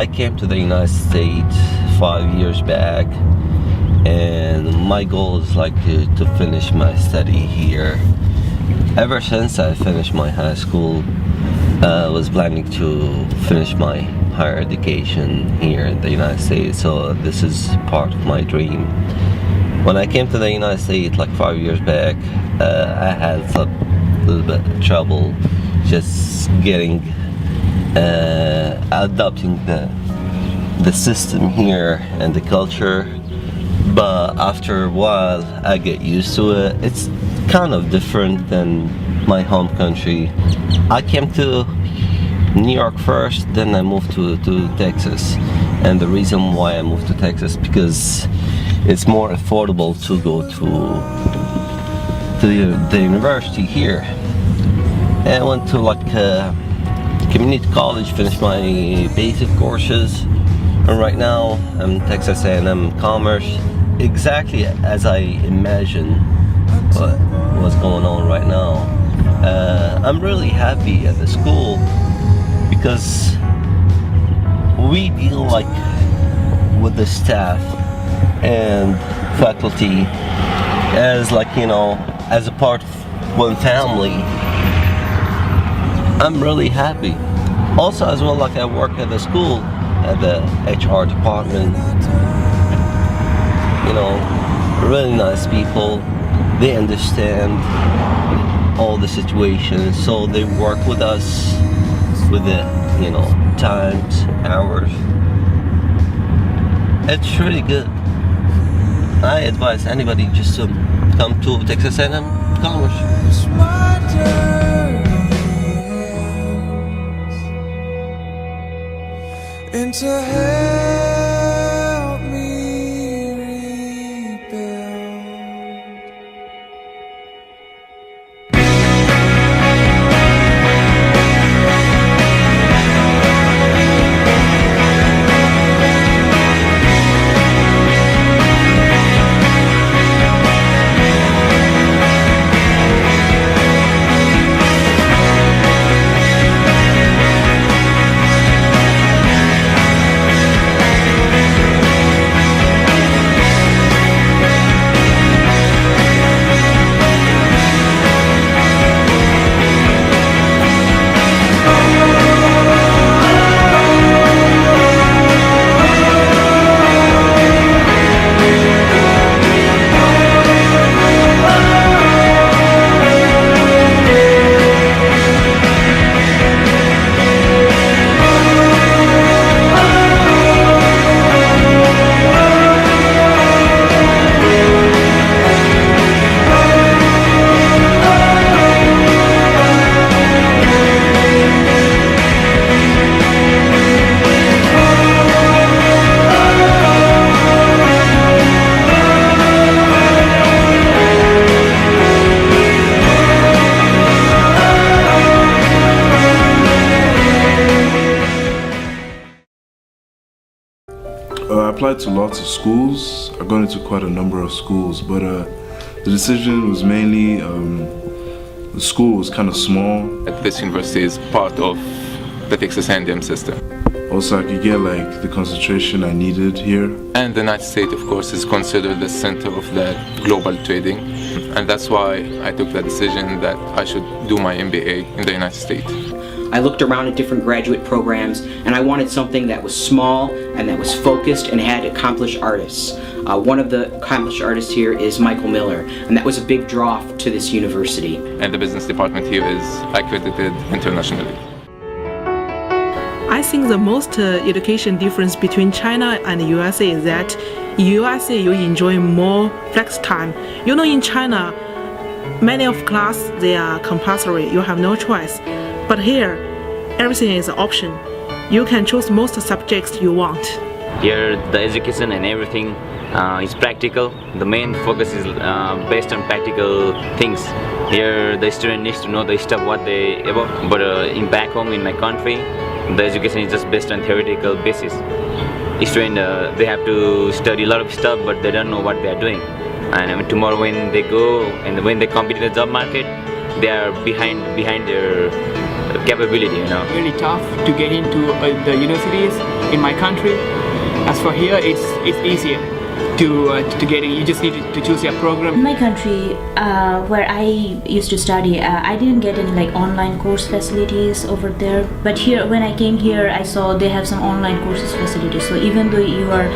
I came to the United States 5 years back, and my goal is like to finish my study here. Ever since I finished my high school, I was planning to finish my higher education here in the United States, so this is part of my dream. When I came to the United States like 5 years back, I had a little bit of trouble just getting adopting the system here and the culture, but after a while I get used to it. It's kind of different than my home country. I came to New York first, then I moved to Texas, and the reason why I moved to Texas because it's more affordable to go to the university here. And I went to like community college, finished my basic courses, and right now I'm Texas A&M Commerce, exactly as I imagined what's going on right now. I'm really happy at the school because we deal like with the staff and faculty as like, you know, as a part of one family. I'm really happy. Also as well, like I work at the school at the HR department. You know, really nice people. They understand all the situations, so they work with us with the, you know, times, hours. It's really good. I advise anybody just to come to Texas A&M Commerce. And to help me rebuild. I applied to lots of schools. I got into quite a number of schools, but the decision was mainly the school was kind of small. This university is part of the Texas A&M system. Also, I could get like the concentration I needed here. And the United States, of course, is considered the center of that global trading. And that's why I took the decision that I should do my MBA in the United States. I looked around at different graduate programs, and I wanted something that was small and that was focused and had accomplished artists. One of the accomplished artists here is Michael Miller, and that was a big draw to this university. And the business department here is accredited internationally. I think the most education difference between China and the USA is that USA you enjoy more flex time. You know, in China, many of class they are compulsory. You have no choice. But here, everything is an option. You can choose most subjects you want. Here, the education and everything is practical. The main focus is based on practical things. Here, the student needs to know the stuff what they about. But in back home in my country, the education is just based on theoretical basis. Students they have to study a lot of stuff, but they don't know what they are doing. And tomorrow when they go and when they compete in the job market, they are behind their capability, you know. Really tough to get into the universities in my country. As for here, it's easier to get in. You just need to choose your program. In my country, where I used to study, I didn't get any like online course facilities over there. But here, when I came here, I saw they have some online courses facilities. So even though you are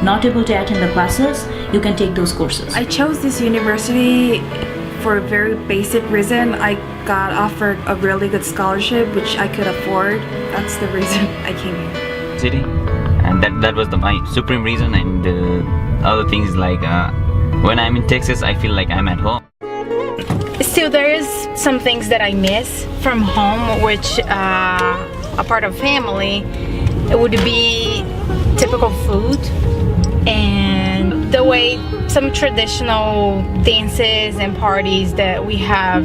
not able to attend the classes, you can take those courses. I chose this university for a very basic reason. I got offered a really good scholarship which I could afford. That's the reason I came here. City, and that was my supreme reason. And other things like when I'm in Texas, I feel like I'm at home. Still, there is some things that I miss from home, which a part of family, it would be typical food and the way some traditional dances and parties that we have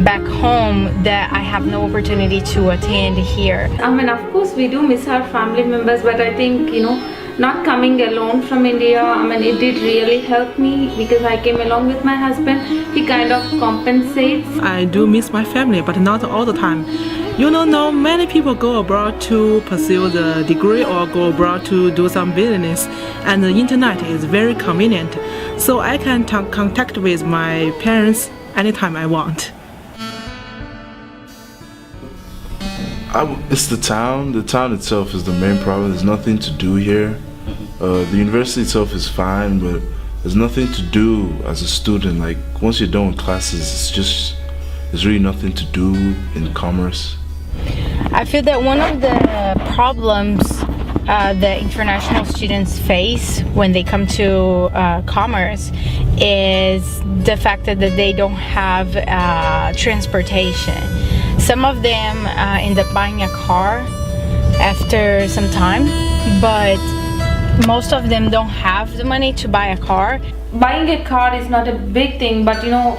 back home that I have no opportunity to attend here. I mean, of course we do miss our family members, but I think, you know, not coming alone from India, I mean, it did really help me because I came along with my husband. He kind of compensates. I do miss my family, but not all the time. You know, now many people go abroad to pursue the degree or go abroad to do some business, and the internet is very convenient, so I can contact with my parents anytime I want. It's the town. The town itself is the main problem. There's nothing to do here. The university itself is fine, but there's nothing to do as a student. Like once you're done with classes, there's really nothing to do in commerce. I feel that one of the problems that international students face when they come to commerce is the fact that they don't have transportation. Some of them end up buying a car after some time, but most of them don't have the money to buy a car. Buying a car is not a big thing, but you know,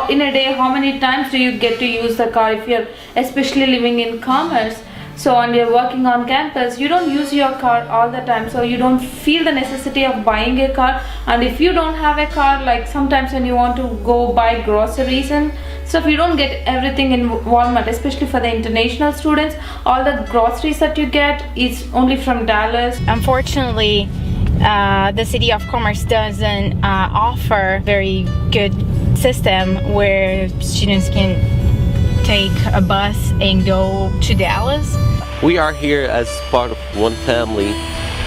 in a day, how many times do you get to use the car if you're especially living in commerce? So when you're working on campus, you don't use your car all the time, so you don't feel the necessity of buying a car. And if you don't have a car, like sometimes when you want to go buy groceries and stuff, you don't get everything in Walmart, especially for the international students. All the groceries that you get is only from Dallas. Unfortunately, the City of Commerce doesn't offer very good system where students can take a bus and go to Dallas. We are here as part of one family,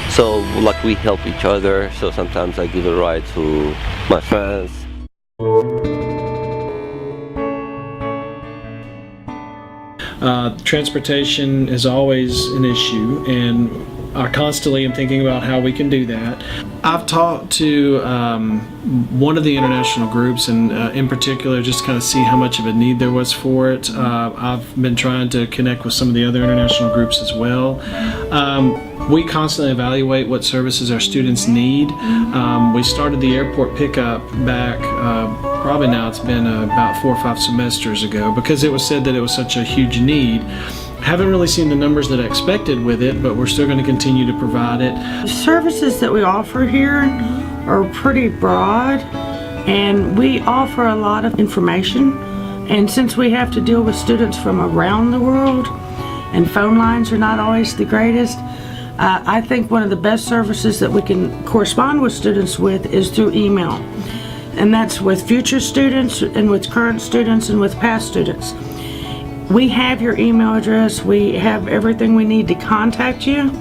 so like we help each other. So sometimes I give a ride to my friends. Transportation is always an issue, and I constantly am thinking about how we can do that. I've talked to one of the international groups, and in particular just to kind of see how much of a need there was for it. I've been trying to connect with some of the other international groups as well. We constantly evaluate what services our students need. We started the airport pickup back, probably now it's been about 4 or 5 semesters ago, because it was said that it was such a huge need. Haven't really seen the numbers that I expected with it, but we're still going to continue to provide it. The services that we offer here are pretty broad, and we offer a lot of information. And since we have to deal with students from around the world, and phone lines are not always the greatest, I think one of the best services that we can correspond with students with is through email. And that's with future students, and with current students, and with past students. We have your email address. We have everything we need to contact you.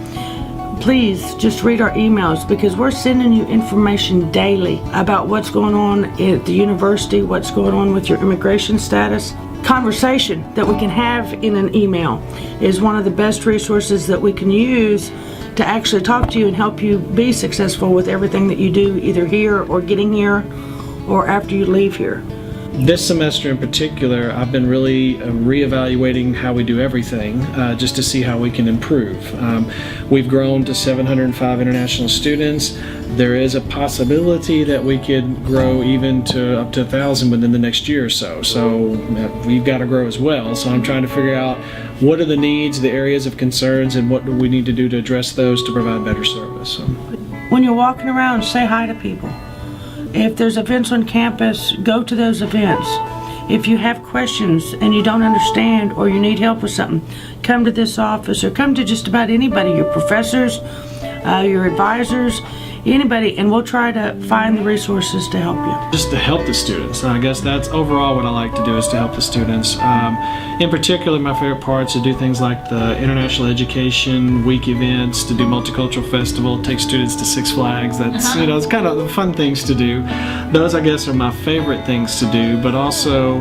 Please just read our emails, because we're sending you information daily about what's going on at the university, what's going on with your immigration status. Conversation that we can have in an email is one of the best resources that we can use to actually talk to you and help you be successful with everything that you do, either here or getting here or after you leave here. This semester in particular, I've been really reevaluating how we do everything, just to see how we can improve. We've grown to 705 international students. There is a possibility that we could grow even to up to 1,000 within the next year or so. So we've got to grow as well. So I'm trying to figure out what are the needs, the areas of concerns, and what do we need to do to address those to provide better service. When you're walking around, say hi to people. If there's events on campus, go to those events. If you have questions and you don't understand or you need help with something, come to this office or come to just about anybody, your professors, your advisors, anybody, and we'll try to find the resources to help you. Just to help the students. I guess that's overall what I like to do, is to help the students. In particular, my favorite parts to do things like the International Education Week events, to do Multicultural Festival, take students to Six Flags. That's, you know, it's kind of the fun things to do. Those, I guess, are my favorite things to do, but also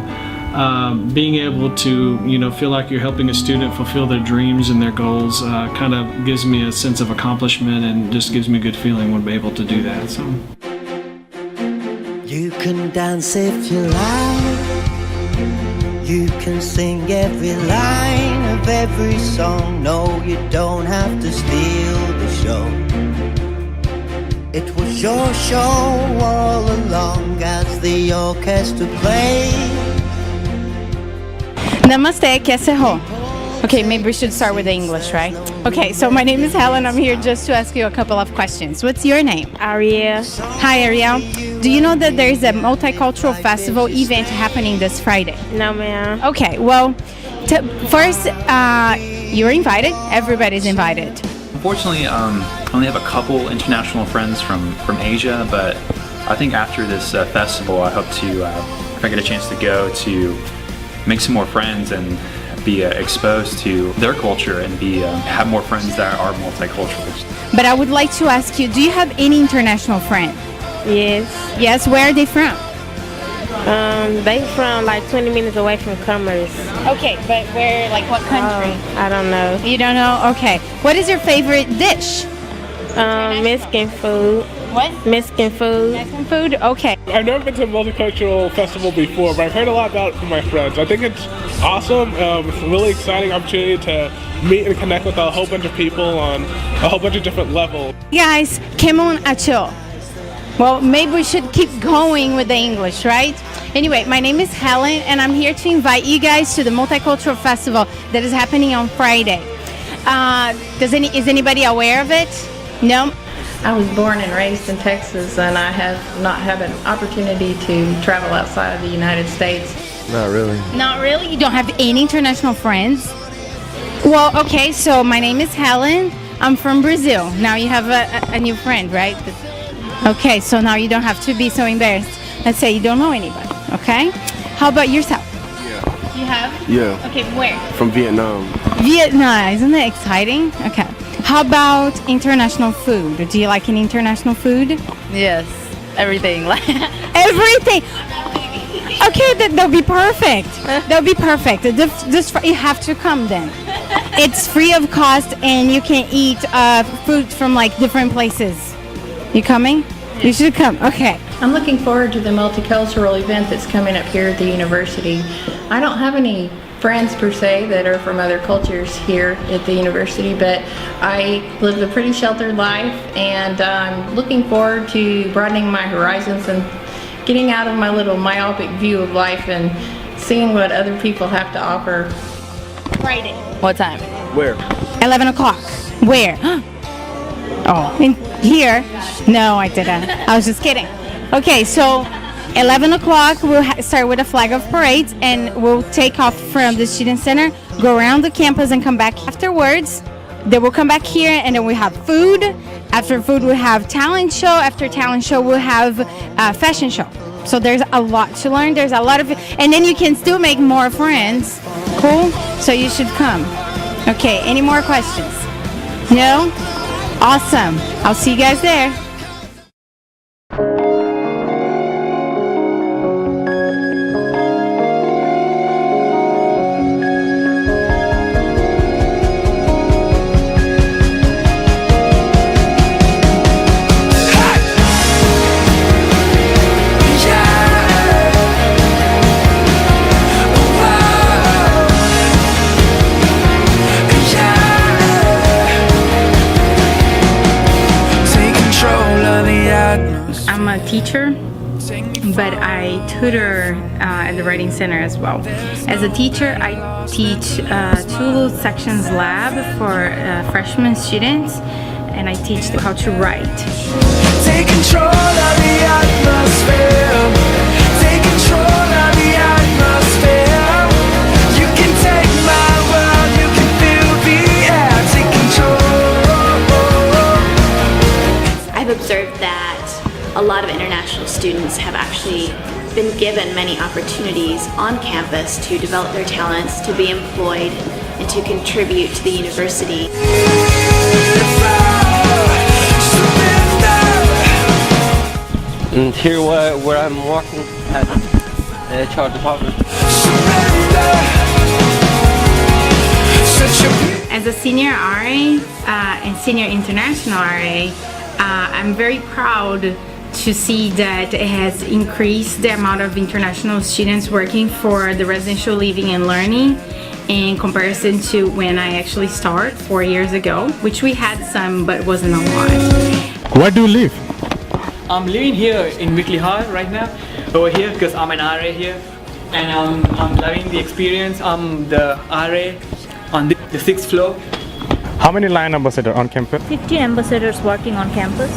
being able to, you know, feel like you're helping a student fulfill their dreams and their goals kind of gives me a sense of accomplishment and just gives me a good feeling when I'm able to do that. So. You can dance if you like. You can sing every line of every song. No, you don't have to steal the show. It was your show all along as the orchestra played. Namaste, kaise ho? Okay, maybe we should start with the English, right? Okay, so my name is Helen. I'm here just to ask you a couple of questions. What's your name? Ariel. Hi, Ariel. Do you know that there is a multicultural festival event happening this Friday? No, ma'am. Okay, well, first, you're invited. Everybody's invited. Unfortunately, I only have a couple international friends from Asia, but I think after this festival, I hope to, if I get a chance to go, to make some more friends and be exposed to their culture and have more friends that are multicultural. But I would like to ask you, do you have any international friends? Yes. Yes, where are they from? They from like 20 minutes away from Commerce. Okay, but where, like what country? I don't know. You don't know? Okay. What is your favorite dish? Mexican food. What? Mexican food. Mexican food? Okay. I've never been to a multicultural festival before, but I've heard a lot about it from my friends. I think it's awesome. It's a really exciting opportunity to meet and connect with a whole bunch of people on a whole bunch of different levels. Guys, Kemon Acho. Well, maybe we should keep going with the English, right? Anyway, my name is Helen, and I'm here to invite you guys to the Multicultural Festival that is happening on Friday. Is anybody aware of it? No? I was born and raised in Texas, and I have not had an opportunity to travel outside of the United States. Not really. Not really? You don't have any international friends? Well, okay, so my name is Helen. I'm from Brazil. Now you have a new friend, right? Okay, so now you don't have to be so embarrassed. Let's say you don't know anybody, okay? How about yourself? Yeah. You have? Yeah. Okay, where? From Vietnam. Vietnam, isn't that exciting? Okay. How about international food? Do you like any international food? Yes, everything. Everything! Okay, that'll be perfect. That'll be perfect. You have to come then. It's free of cost and you can eat food from like different places. You coming? You should come. Okay. I'm looking forward to the multicultural event that's coming up here at the university. I don't have any friends per se that are from other cultures here at the university, but I live a pretty sheltered life, and I'm looking forward to broadening my horizons and getting out of my little myopic view of life and seeing what other people have to offer. Friday. What time? Where? 11 o'clock. Where? Oh, in here? No, I didn't. I was just kidding. Okay, so 11 o'clock, we'll start with a flag of parade, and we'll take off from the student center, go around the campus, and come back afterwards. Then we'll come back here, and then we have food. After food, we'll have talent show. After talent show, we'll have fashion show. So there's a lot to learn. There's a lot of, and then you can still make more friends. Cool? So you should come. Okay, any more questions? No? Awesome. I'll see you guys there. I'm a teacher, but I tutor at the Writing Center as well. As a teacher, I teach 2 sections lab for freshman students, and I teach them how to write. Take control of the atmosphere. Take control of the atmosphere. You can take my world, you can feel international students have actually been given many opportunities on campus to develop their talents, to be employed, and to contribute to the university. And here where I'm working at the HR department. As a senior RA and senior international RA, I'm very proud to see that it has increased the amount of international students working for the residential living and learning in comparison to when I actually started 4 years ago, which we had some but wasn't a lot. Where do you live? I'm living here in Whitley Hall right now, over here because I'm an RA here, and I'm loving the experience. I'm the RA on the 6th floor. How many line ambassadors on campus? 50 ambassadors working on campus.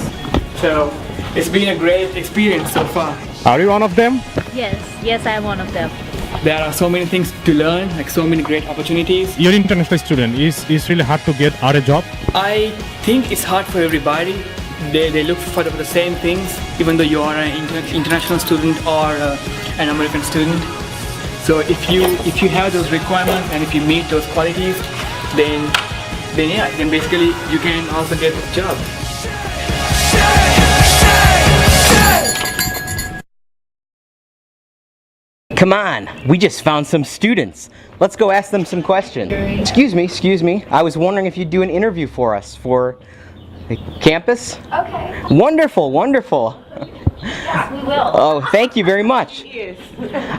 So it's been a great experience so far. Are you one of them? Yes, I am one of them. There are so many things to learn, like so many great opportunities. You're an international student. It's really hard to get a job? I think it's hard for everybody. They look for the same things, even though you are an international student or an American student. So if you have those requirements and if you meet those qualities, then basically you can also get a job. Come on, we just found some students. Let's go ask them some questions. Excuse me. I was wondering if you'd do an interview for us for the campus? Okay. Wonderful. Yes, we will. Oh, thank you very much.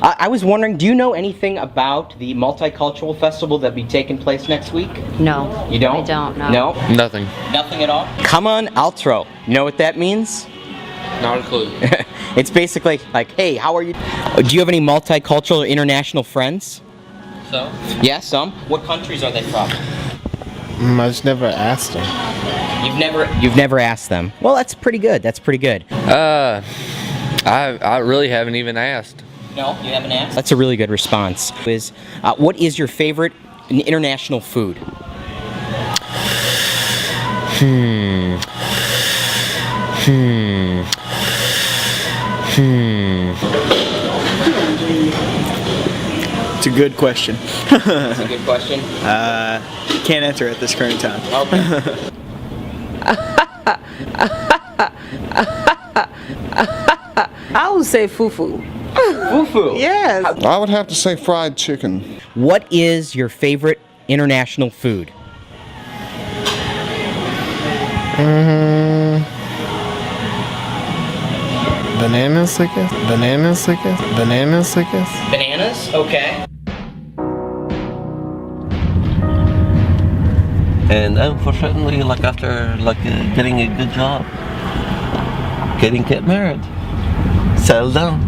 I was wondering, do you know anything about the multicultural festival that'll be taking place next week? No. You don't? I don't, no. No? Nothing. Nothing at all? Come on, Altro. You know what that means? Not a clue. It's basically like, hey, how are you? Do you have any multicultural or international friends? So? Yeah, some. What countries are they from? I just never asked them. You've never asked them. Well, that's pretty good. I really haven't even asked. No, you haven't asked? That's a really good response. What is your favorite international food? It's a good question. That's a good question. Can't answer at this current time. Okay. I would say fufu. Fufu? Yes. I would have to say fried chicken. What is your favorite international food? Bananas, I guess. Bananas? Okay. And unfortunately, after getting a good job, get married, settle down.